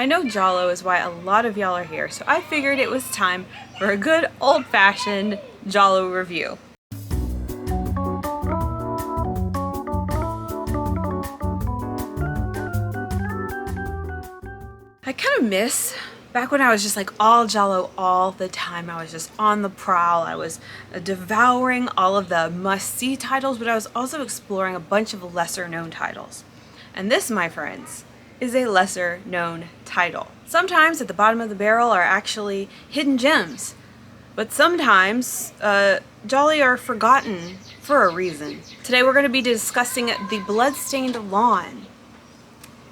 I know Giallo is why a lot of y'all are here, so I figured it was time for a good old-fashioned Giallo review. I kind of miss back when I was just like all Giallo all the time. I was just on the prowl. I was devouring all of the must-see titles, but I was also exploring a bunch of lesser-known titles. And this, my friends, is a lesser-known title. Sometimes at the bottom of the barrel are actually hidden gems, but sometimes Giallo are forgotten for a reason. Today we're going to be discussing the Bloodstained Lawn,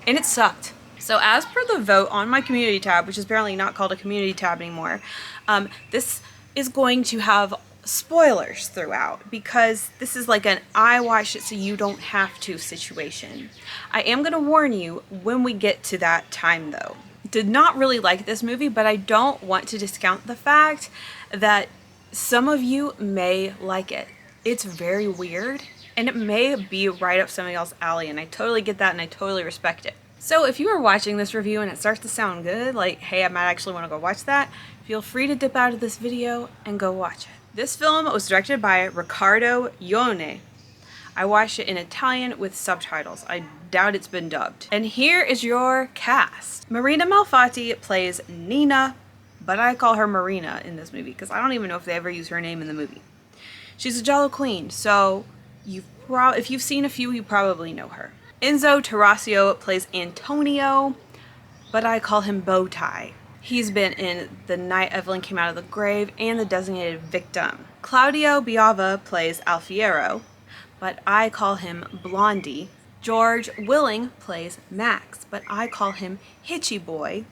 and it sucked. So as per the vote on my community tab, which is apparently not called a community tab anymore, this is going to have spoilers throughout because this is like an I watched it so you don't have to situation. I am going to warn you when we get to that time though. Did not really like this movie, but I don't want to discount the fact that some of you may like it. It's very weird and it may be right up some of y'all's alley, and I totally get that and I totally respect it. So if you are watching this review and it starts to sound good, like, hey, I might actually want to go watch that, feel free to dip out of this video and go watch it. This film was directed by Riccardo Ione. I watched it in Italian with subtitles. I doubt it's been dubbed. And here is your cast. Marina Malfatti plays Nina, but I call her Marina in this movie because I don't even know if they ever use her name in the movie. She's a Giallo queen, so if you've seen a few, you probably know her. Enzo Tarasio plays Antonio, but I call him Bowtie. He's been in The Night Evelyn Came Out of the Grave and The Designated Victim. Claudio Biava plays Alfiero, but I call him Blondie. George Willing plays Max, but I call him Hitchy Boy.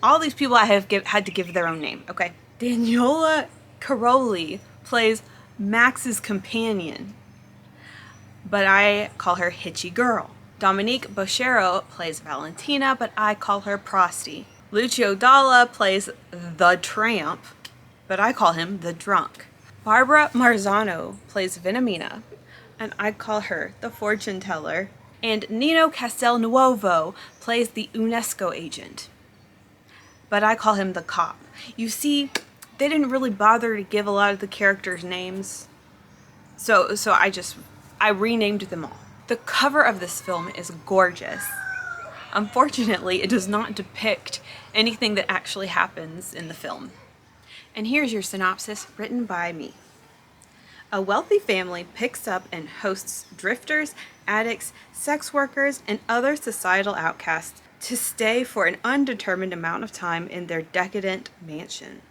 All these people I have had to give their own name, okay? Daniela Caroli plays Max's companion, but I call her Hitchy Girl. Dominique Bochero plays Valentina, but I call her Prosty. Lucio Dalla plays the Tramp, but I call him the Drunk. Barbara Marzano plays Venamina, and I call her the Fortune Teller. And Nino Castelnuovo plays the UNESCO agent, but I call him the Cop. You see, they didn't really bother to give a lot of the characters names, so I renamed them all. The cover of this film is gorgeous. Unfortunately, it does not depict anything that actually happens in the film. And here's your synopsis written by me. A wealthy family picks up and hosts drifters, addicts, sex workers, and other societal outcasts to stay for an undetermined amount of time in their decadent mansion.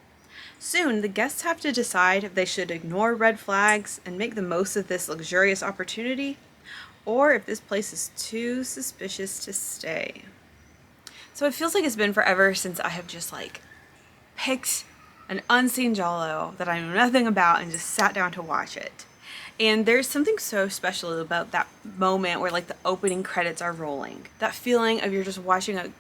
Soon, the guests have to decide if they should ignore red flags and make the most of this luxurious opportunity, or if this place is too suspicious to stay. So it feels like it's been forever since I have just like picked an unseen Giallo that I know nothing about and just sat down to watch it. And there's something so special about that moment where like the opening credits are rolling. That feeling of you're just watching a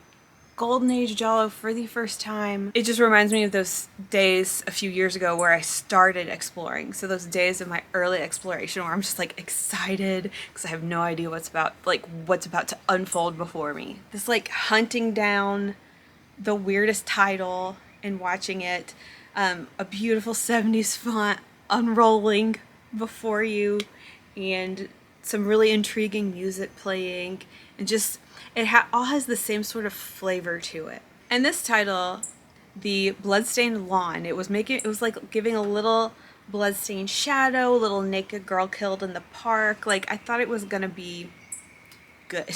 golden age Giallo for the first time. It just reminds me of those days a few years ago where I started exploring. So those days of my early exploration where I'm just like excited because I have no idea what's about to unfold before me. This like hunting down the weirdest title and watching it, a beautiful 70s font unrolling before you, and some really intriguing music playing, and just it all has the same sort of flavor to it. And this title, the Bloodstained Lawn, it was like giving a little bloodstained shadow, a little naked girl killed in the park. Like, I thought it was gonna be good.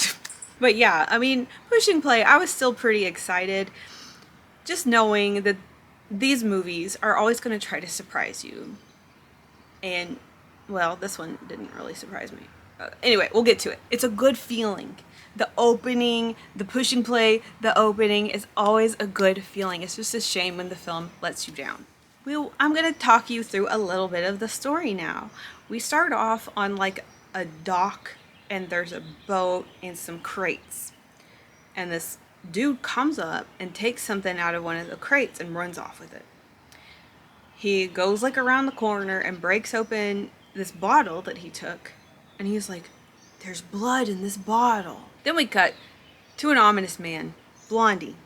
But yeah, I mean, pushing play, I was still pretty excited, just knowing that these movies are always gonna try to surprise you. And, well, this one didn't really surprise me. Anyway, we'll get to it. It's a good feeling. The opening, the pushing play, the opening is always a good feeling. It's just a shame when the film lets you down. I'm going to talk you through a little bit of the story now. We start off on like a dock, and there's a boat and some crates. And this dude comes up and takes something out of one of the crates and runs off with it. He goes like around the corner and breaks open this bottle that he took, and he's like, "There's blood in this bottle." Then we cut to an ominous man, Blondie.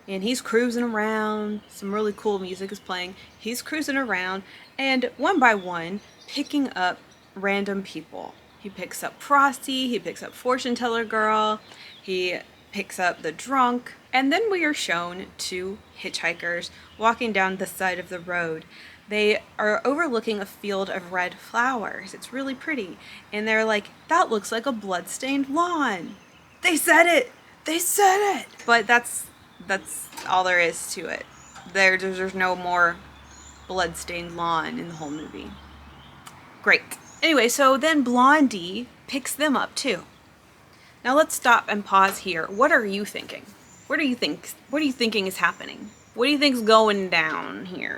and he's cruising around. Some really cool music is playing. He's cruising around and one by one picking up random people. He picks up Frosty, he picks up Fortune Teller Girl, he picks up the drunk, and then we are shown two hitchhikers walking down the side of the road. They are overlooking a field of red flowers. It's really pretty. And they're like, that looks like a bloodstained lawn. They said it! They said it! But that's all there is to it. There's no more bloodstained lawn in the whole movie. Great. Anyway, so then Blondie picks them up too. Now let's stop and pause here. What are you thinking? What are you thinking is happening? What do you think's going down here?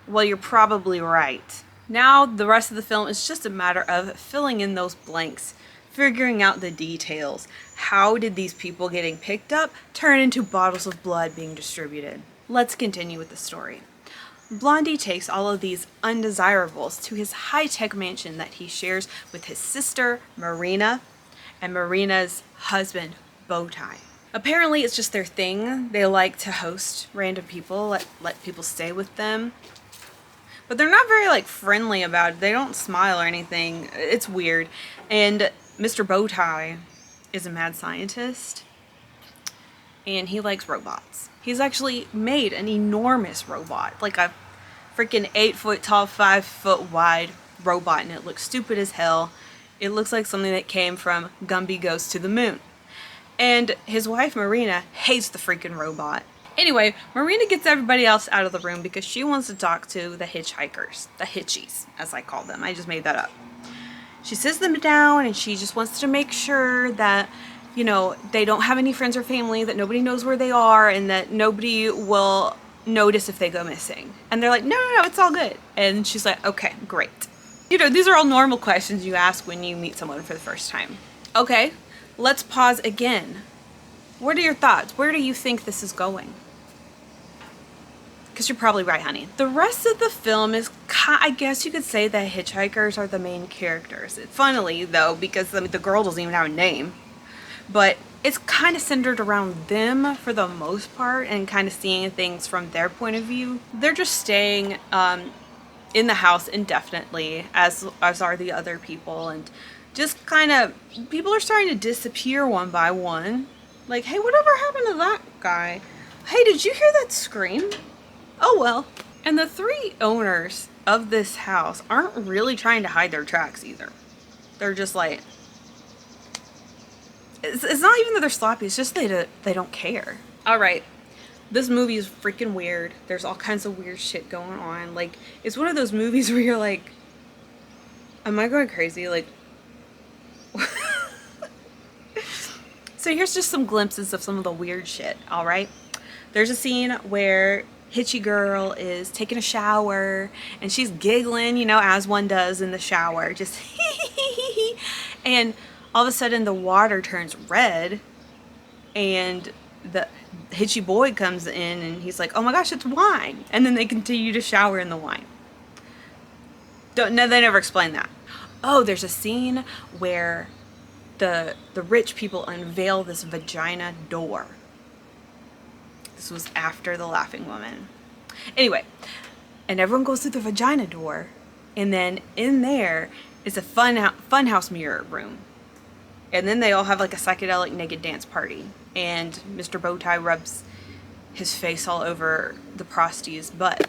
Well, you're probably right. Now the rest of the film is just a matter of filling in those blanks, figuring out the details. How did these people getting picked up turn into bottles of blood being distributed? Let's continue with the story. Blondie takes all of these undesirables to his high-tech mansion that he shares with his sister, Marina, and Marina's husband, Bowtie. Apparently it's just their thing. They like to host random people, let people stay with them. But they're not very friendly about it. They don't smile or anything. It's weird. And Mr. Bowtie is a mad scientist. And he likes robots. He's actually made an enormous robot. Like a freaking 8 foot tall, 5 foot wide robot. And it looks stupid as hell. It looks like something that came from Gumby Goes to the Moon. And his wife Marina hates the freaking robot. Anyway, Marina gets everybody else out of the room because she wants to talk to the hitchhikers. The hitchies, as I call them. I just made that up. She sits them down and she just wants to make sure that, you know, they don't have any friends or family, that nobody knows where they are, and that nobody will notice if they go missing. And they're like, no, it's all good. And she's like, okay, great. You know, these are all normal questions you ask when you meet someone for the first time. Okay, let's pause again. What are your thoughts? Where do you think this is going? Because you're probably right, honey. The rest of the film is, I guess you could say that hitchhikers are the main characters. It's funnily, though, because the girl doesn't even have a name. But it's kind of centered around them for the most part and kind of seeing things from their point of view. They're just staying in the house indefinitely, as are the other people. And just kind of, people are starting to disappear one by one. Like, hey, whatever happened to that guy? Hey, did you hear that scream? Oh well. And the three owners of this house aren't really trying to hide their tracks either. They're just like, it's not even that they're sloppy, it's just they don't care. Alright, this movie is freaking weird. There's all kinds of weird shit going on. Like, it's one of those movies where you're like, am I going crazy? Like, so here's just some glimpses of some of the weird shit, alright? There's a scene where Hitchy Girl is taking a shower and she's giggling, you know, as one does in the shower, just and all of a sudden the water turns red and the Hitchy boy comes in and he's like, oh my gosh, it's wine. And then they continue to shower in the wine. No, they never explain that. Oh, there's a scene where the rich people unveil this vagina door. This was after The Laughing Woman. Anyway, and everyone goes through the vagina door, and then in there is a funhouse mirror room. And then they all have like a psychedelic naked dance party. And Mr. Bowtie rubs his face all over the prostie's butt.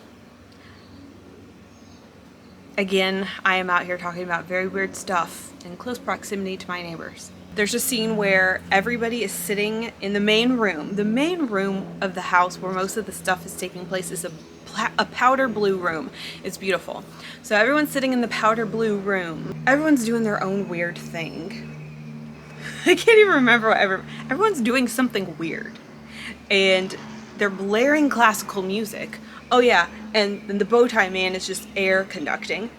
Again, I am out here talking about very weird stuff in close proximity to my neighbors. There's a scene where everybody is sitting in the main room. The main room of the house where most of the stuff is taking place is a powder blue room. It's beautiful. So everyone's sitting in the powder blue room. Everyone's doing their own weird thing. I can't even remember what everyone's doing something weird. And they're blaring classical music. Oh yeah, and the Bowtie man is just air conducting.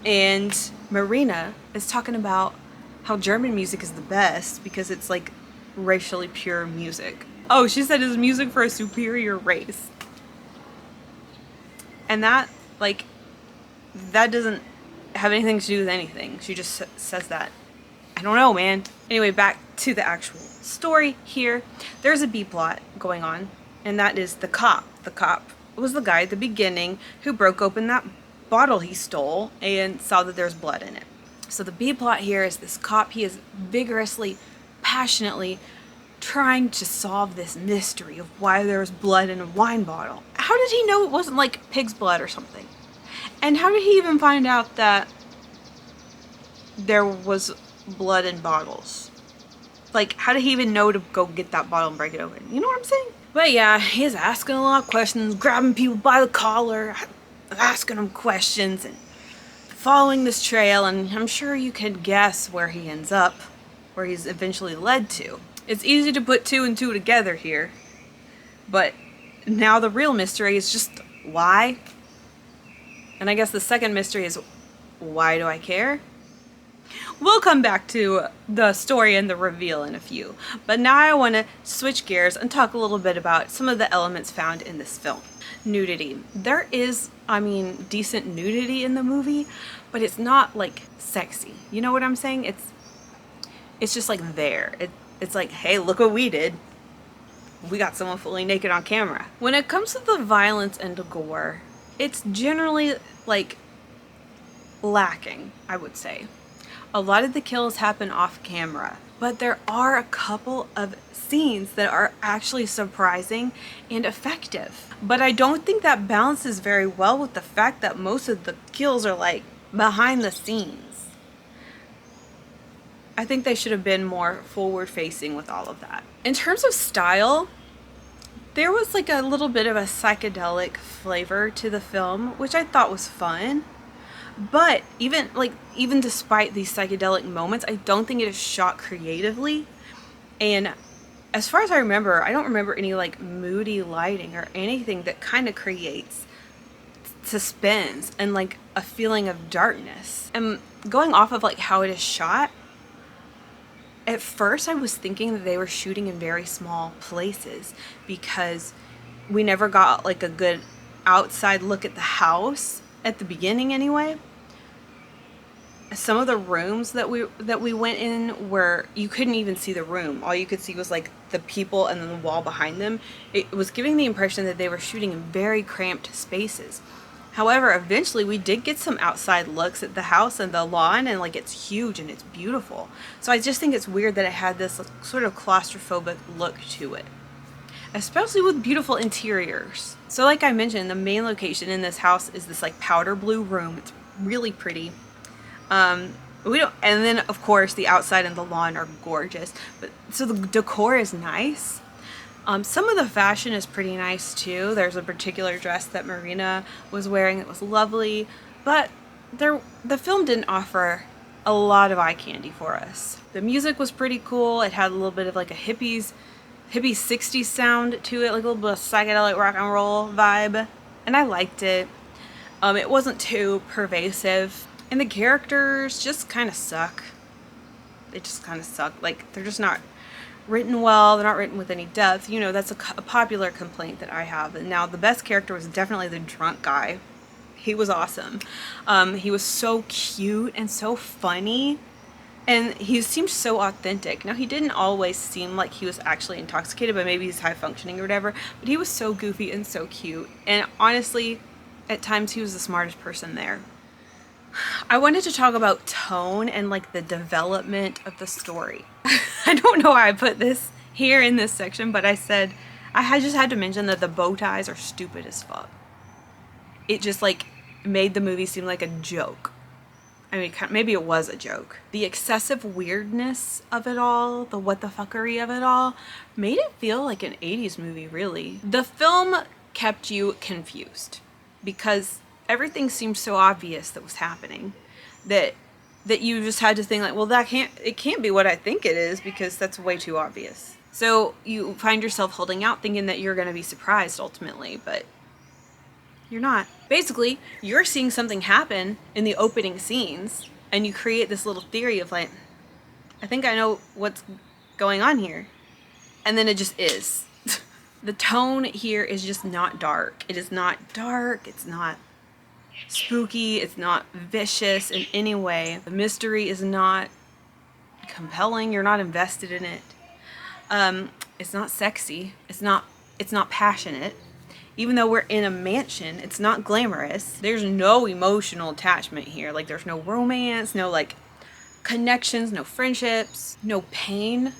And Marina is talking about how German music is the best because it's like racially pure music. Oh, she said it's music for a superior race. And that, like, that doesn't have anything to do with anything. She just says that. I don't know, man. Anyway, back to the actual story here. There's a B-plot going on. and that is the cop. The cop was the guy at the beginning who broke open that bottle he stole and saw that there's blood in it. So the B plot here is this cop, he is vigorously, passionately trying to solve this mystery of why there was blood in a wine bottle. How did he know it wasn't like pig's blood or something? And how did he even find out that there was blood in bottles? Like, how did he even know to go get that bottle and break it open? You know what I'm saying? But yeah, he's asking a lot of questions, grabbing people by the collar, asking them questions, and following this trail, and I'm sure you can guess where he ends up, where he's eventually led to. It's easy to put two and two together here, but now the real mystery is just why? And I guess the second mystery is, why do I care? We'll come back to the story and the reveal in a few, but now I want to switch gears and talk a little bit about some of the elements found in this film. Nudity. There is, decent nudity in the movie, but it's not like sexy. You know what I'm saying? It's just like there. It's like, hey, look what we did. We got someone fully naked on camera. When it comes to the violence and gore, it's generally like lacking, I would say. A lot of the kills happen off camera, but there are a couple of scenes that are actually surprising and effective. But I don't think that balances very well with the fact that most of the kills are like behind the scenes. I think they should have been more forward facing with all of that. In terms of style, there was like a little bit of a psychedelic flavor to the film, which I thought was fun. But even despite these psychedelic moments, I don't think it is shot creatively. And as far as I remember, I don't remember any like moody lighting or anything that kind of creates suspense and like a feeling of darkness. And going off of like how it is shot, at first I was thinking that they were shooting in very small places because we never got like a good outside look at the house at the beginning anyway. Some of the rooms that we went in where you couldn't even see the room. All you could see was like the people and then the wall behind them. It was giving the impression that they were shooting in very cramped spaces. However, eventually we did get some outside looks at the house and the lawn, and like it's huge and it's beautiful. So I just think it's weird that it had this sort of claustrophobic look to it, especially with beautiful interiors. So like I mentioned, the main location in this house is this like powder blue room. It's really pretty. And then of course the outside and the lawn are gorgeous, but so the decor is nice. Some of the fashion is pretty nice too. There's a particular dress that Marina was wearing that was lovely, but the film didn't offer a lot of eye candy for us. The music was pretty cool. It had a little bit of like a hippie 60s sound to it, like a little bit of psychedelic rock and roll vibe, and I liked it. It wasn't too pervasive. And the characters just kind of suck. They just kind of suck. Like, they're just not written well. They're not written with any depth. You know, that's a popular complaint that I have. And now, the best character was definitely the drunk guy. He was awesome. He was so cute and so funny. And he seemed so authentic. Now, he didn't always seem like he was actually intoxicated, but maybe he's high functioning or whatever. But he was so goofy and so cute. And honestly, at times, he was the smartest person there. I wanted to talk about tone and like the development of the story. I don't know why I put this here in this section, but I said I just had to mention that the bow ties are stupid as fuck. It just like made the movie seem like a joke. I mean, maybe it was a joke. The excessive weirdness of it all, the what the fuckery of it all, made it feel like an 80s movie, really. The film kept you confused because everything seemed so obvious that was happening that you just had to think like, well, it can't be what I think it is because that's way too obvious. So you find yourself holding out thinking that you're going to be surprised ultimately, but you're not. Basically, you're seeing something happen in the opening scenes and you create this little theory of like, I think I know what's going on here. And then it just is. The tone here is just not dark. It is not dark. It's not spooky, it's not vicious in any way. The mystery is not compelling, you're not invested in it. It's not sexy. It's It's not passionate. Even though we're in a mansion, it's not glamorous. There's no emotional attachment here. Like, there's no romance, no like connections, no friendships, no pain,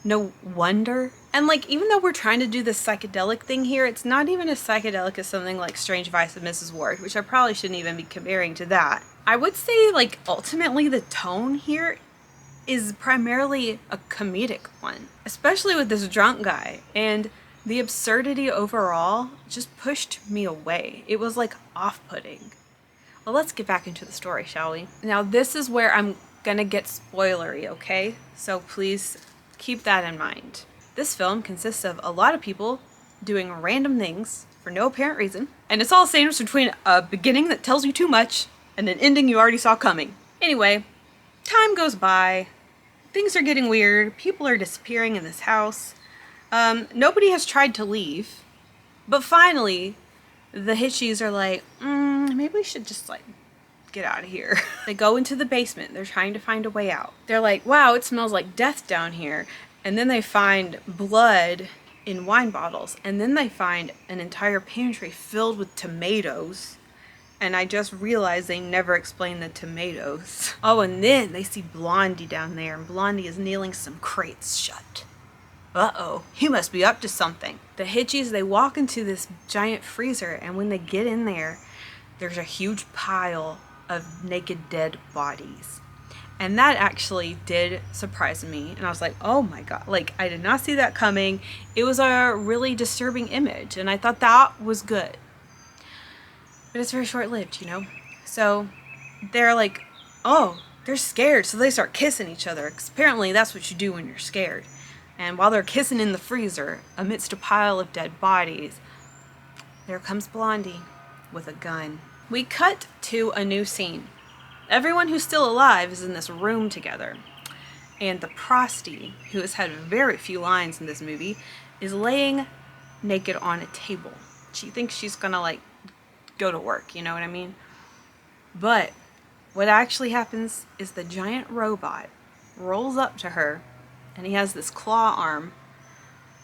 no wonder. And like, even though we're trying to do this psychedelic thing here, it's not even as psychedelic as something like Strange Vice of Mrs. Ward, which I probably shouldn't even be comparing to that. I would say, like, ultimately the tone here is primarily a comedic one, especially with this drunk guy. And the absurdity overall just pushed me away. It was like off-putting. Well, let's get back into the story, shall we? Now, this is where I'm gonna get spoilery, okay? So please keep that in mind. This film consists of a lot of people doing random things for no apparent reason, and it's all sandwiched between a beginning that tells you too much and an ending you already saw coming. Anyway, time goes by, things are getting weird, people are disappearing in this house. Nobody has tried to leave, but finally, the Hitchies are like, maybe we should just like get out of here. They go into the basement. They're trying to find a way out. They're like, wow, it smells like death down here. And then they find blood in wine bottles. And then they find an entire pantry filled with tomatoes. And I just realized they never explained the tomatoes. Oh, and then they see Blondie down there, and Blondie is nailing some crates shut. Uh-oh, he must be up to something. The Hitchies, they walk into this giant freezer, and when they get in there, there's a huge pile of naked dead bodies. And that actually did surprise me. And I was like, oh my God, like, I did not see that coming. It was a really disturbing image, and I thought that was good. But it's very short-lived, you know? So they're like, oh, they're scared, so they start kissing each other. 'Cause apparently that's what you do when you're scared. And while they're kissing in the freezer, amidst a pile of dead bodies, there comes Blondie with a gun. We cut to a new scene. Everyone who's still alive is in this room together. And the prosty, who has had very few lines in this movie, is laying naked on a table. She thinks she's gonna, like, go to work, you know what I mean? But what actually happens is the giant robot rolls up to her, and he has this claw arm,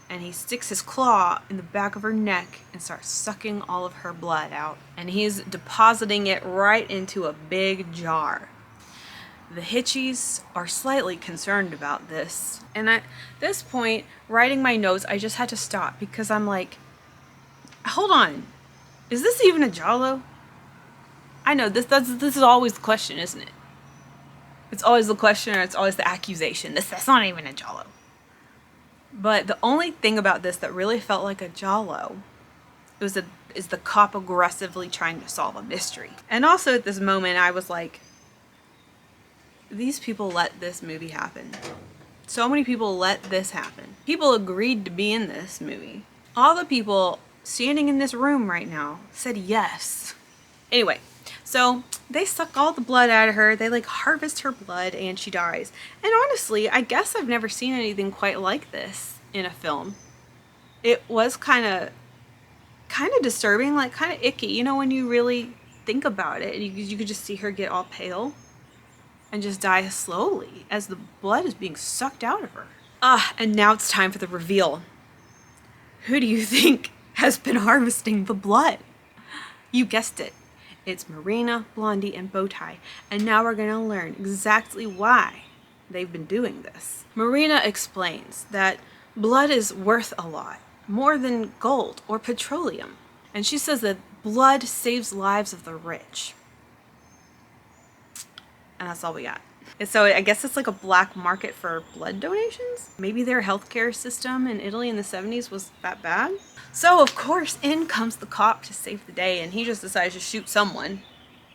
and he sticks his claw in the back of her neck and starts sucking all of her blood out. And he's depositing it right into a big jar. The Hitchies are slightly concerned about this. And at this point, writing my notes, I just had to stop because I'm like, hold on, is this even a Giallo? I know, this is always the question, isn't it? It's always the question, or it's always the accusation. That's not even a Giallo. But the only thing about this that really felt like a Giallo is the cop aggressively trying to solve a mystery. And also at this moment, I was like, these people let this movie happen. So many people let this happen. People agreed to be in this movie. All the people standing in this room right now said yes. Anyway, so they suck all the blood out of her, they like harvest her blood, and she dies. And honestly, I guess I've never seen anything quite like this in a film. It was kind of disturbing, like kind of icky, you know, when you really think about it. You could just see her get all pale and just die slowly as the blood is being sucked out of her. And now it's time for the reveal. Who do you think has been harvesting the blood? You guessed it. It's Marina, Blondie, and Bowtie. And now we're going to learn exactly why they've been doing this. Marina explains that blood is worth a lot, more than gold or petroleum. And she says that blood saves lives of the rich. And that's all we got. And so I guess it's like a black market for blood donations? Maybe their healthcare system in Italy in the 70s was that bad? So of course in comes the cop to save the day, and he just decides to shoot someone.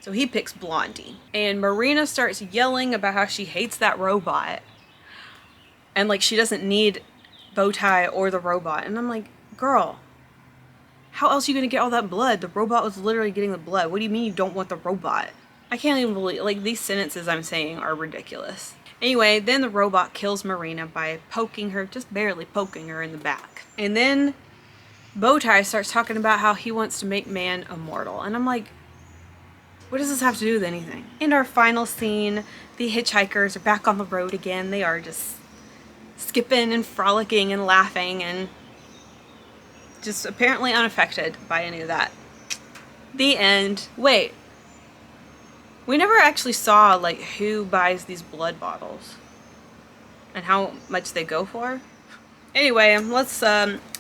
So he picks Blondie. And Marina starts yelling about how she hates that robot. And like she doesn't need Bowtie or the robot. And I'm like, girl, how else are you gonna get all that blood? The robot was literally getting the blood. What do you mean you don't want the robot? I can't even believe, like, these sentences I'm saying are ridiculous. Anyway, then the robot kills Marina by poking her, just barely poking her in the back. And then Bowtie starts talking about how he wants to make man immortal. And I'm like, what does this have to do with anything? In our final scene, the hitchhikers are back on the road again. They are just skipping and frolicking and laughing and just apparently unaffected by any of that. The end. Wait. We never actually saw, like, who buys these blood bottles and how much they go for. Anyway, let's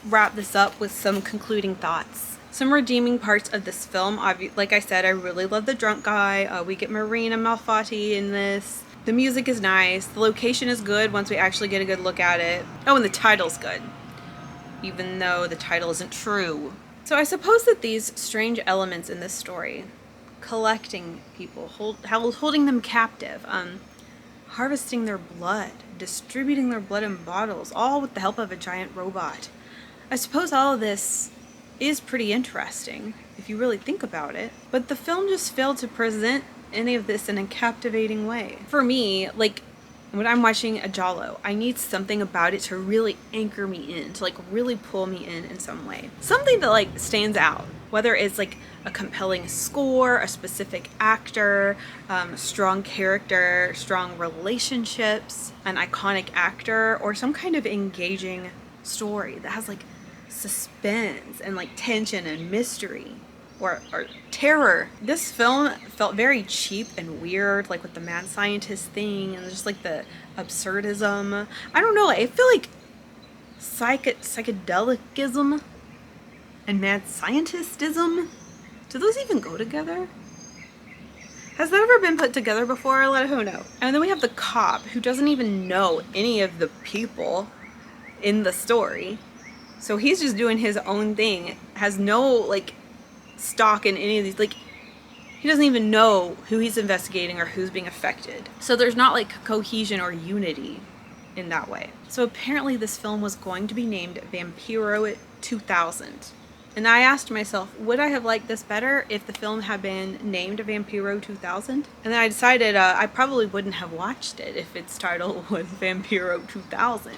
wrap this up with some concluding thoughts. Some redeeming parts of this film. Like I said, I really love the drunk guy. We get Marina Malfatti in this. The music is nice. The location is good once we actually get a good look at it. Oh, and the title's good, even though the title isn't true. So I suppose that these strange elements in this story, collecting people, holding them captive, harvesting their blood, distributing their blood in bottles, all with the help of a giant robot. I suppose all of this is pretty interesting if you really think about it, but the film just failed to present any of this in a captivating way. For me, like, when I'm watching a Giallo, I need something about it to really anchor me in, to like really pull me in some way. Something that like stands out, whether it's like a compelling score, a specific actor, strong character, strong relationships, an iconic actor, or some kind of engaging story that has like suspense and like tension and mystery or terror. This film felt very cheap and weird, like with the mad scientist thing and just like the absurdism. I don't know, I feel like psychedelicism and mad scientistism, do those even go together? Has that ever been put together before? Let who know. And then we have the cop who doesn't even know any of the people in the story. So he's just doing his own thing, has no like stock in any of these, like he doesn't even know who he's investigating or who's being affected. So there's not like cohesion or unity in that way. So apparently this film was going to be named Vampiro 2000. And I asked myself, would I have liked this better if the film had been named Vampiro 2000? And then I decided I probably wouldn't have watched it if its title was Vampiro 2000.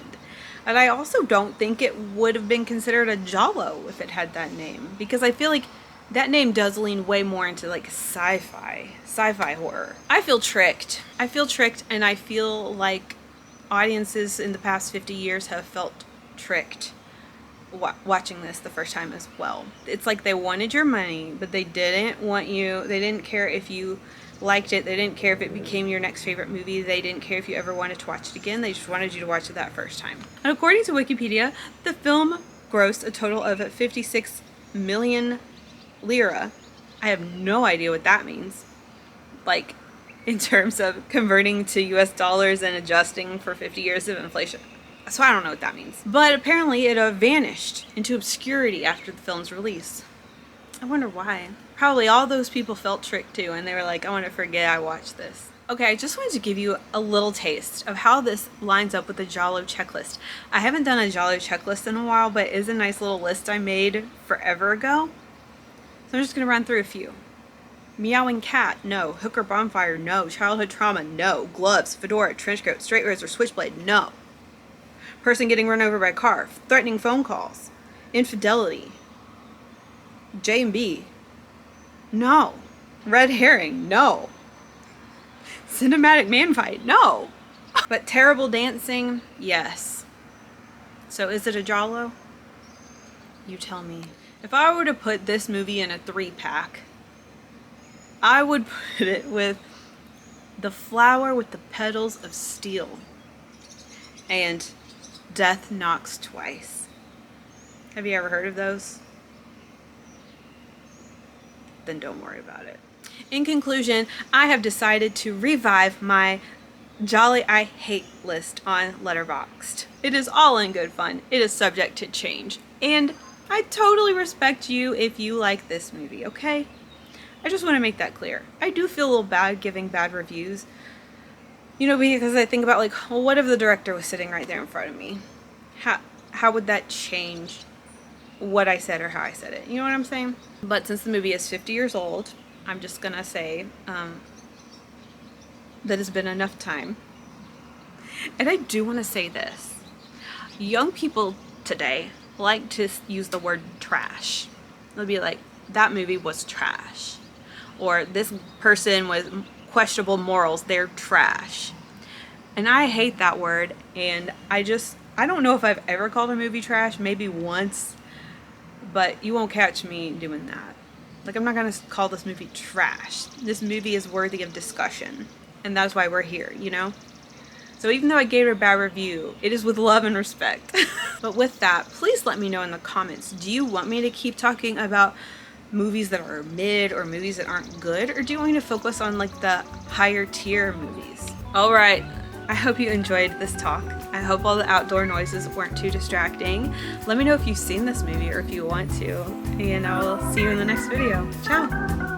And I also don't think it would have been considered a Giallo if it had that name, because I feel like that name does lean way more into like sci-fi horror. I feel tricked, and I feel like audiences in the past 50 years have felt tricked watching this the first time as well. It's like they wanted your money, but they didn't care if you liked it, they didn't care if it became your next favorite movie, they didn't care if you ever wanted to watch it again, they just wanted you to watch it that first time. And according to Wikipedia, the film grossed a total of 56 million lira. I have no idea what that means, like in terms of converting to US dollars and adjusting for 50 years of inflation. So I don't know what that means. But apparently it vanished into obscurity after the film's release. I wonder why. Probably all those people felt tricked too, and they were like, I want to forget I watched this. Okay, I just wanted to give you a little taste of how this lines up with the Giallo checklist. I haven't done a Giallo checklist in a while, but it is a nice little list I made forever ago. So I'm just going to run through a few. Meowing cat, no. Hooker bonfire, no. Childhood trauma, no. Gloves, fedora, trench coat, straight razor, switchblade, no. Person getting run over by a car, threatening phone calls, infidelity, J&B, no. Red herring, no. Cinematic man fight, no. But terrible dancing, yes. So is it a Giallo? You tell me. If I were to put this movie in a 3-pack, I would put it with The Flower with the Petals of Steel and Death Knocks Twice. Have you ever heard of those? Then don't worry about it. In conclusion, I have decided to revive my Jolly I Hate list on Letterboxd. It is all in good fun. It is subject to change. And I totally respect you if you like this movie, okay? I just want to make that clear. I do feel a little bad giving bad reviews. You know, because I think about like, well, what if the director was sitting right there in front of me? How would that change what I said or how I said it? You know what I'm saying? But since the movie is 50 years old, I'm just gonna say that it's been enough time. And I do want to say this. Young people today like to use the word trash. They'll be like, that movie was trash. Or this person was questionable morals, they're trash. And I hate that word, and I don't know if I've ever called a movie trash, maybe once, but you won't catch me doing that. Like, I'm not gonna call this movie trash. This movie is worthy of discussion, and that's why we're here, you know? So even though I gave it a bad review, it is with love and respect. But with that, please let me know in the comments, do you want me to keep talking about movies that are mid or movies that aren't good, or do you want me to focus on like the higher tier movies? Alright, I hope you enjoyed this talk. I hope all the outdoor noises weren't too distracting. Let me know if you've seen this movie or if you want to, and I will see you in the next video. Ciao!